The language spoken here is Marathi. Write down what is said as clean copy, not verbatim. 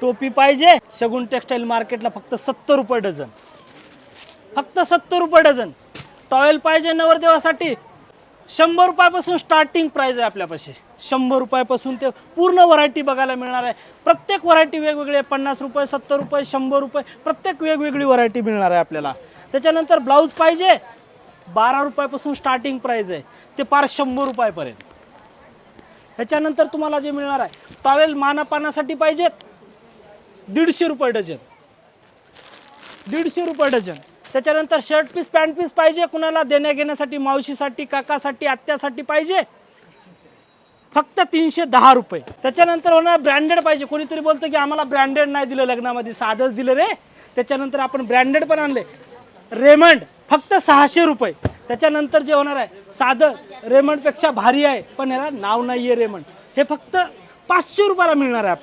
टोपी पाहिजे शगुन टेक्सटाईल मार्केटला फक्त 70 रुपये डझन, फक्त 70 रुपये डझन. टॉवेल पाहिजे नवरदेवासाठी 100 रुपयापासून स्टार्टिंग प्राइस आहे आपल्यापाशी. 100 रुपयापासून ते पूर्ण व्हरायटी बघायला मिळणार आहे. प्रत्येक व्हरायटी वेगवेगळी आहे. 50 रुपये, 70 रुपये, 100 रुपये, प्रत्येक वेगवेगळी व्हरायटी मिळणार आहे आपल्याला. त्याच्यानंतर ब्लाऊज पाहिजे 12 रुपयापासून स्टार्टिंग प्राइस आहे ते पार 100 रुपयापर्यंत. ह्याच्यानंतर तुम्हाला जे मिळणार आहे टॉवेल मानापानासाठी पाहिजेत 150 रुपये डझन, 150 रुपये डझन. त्याच्यानंतर शर्ट पीस पॅन्ट पीस पाहिजे कुणाला देण्या घेण्यासाठी, मावशीसाठी, काकासाठी, आत्यासाठी पाहिजे फक्त 310 रुपये. त्याच्यानंतर होणार ब्रँडेड पाहिजे. कोणीतरी बोलतं की आम्हाला ब्रँडेड नाही दिलं लग्नामध्ये, साधंच दिलं रे. त्याच्यानंतर आपण ब्रँडेड पण आणले. रेमंड फक्त 600 रुपये. त्याच्यानंतर जे होणार आहे साधं रेमंडपेक्षा भारी आहे पण याला नाव नाही आहे रेमंड, हे फक्त 500 रुपयाला मिळणार आहे.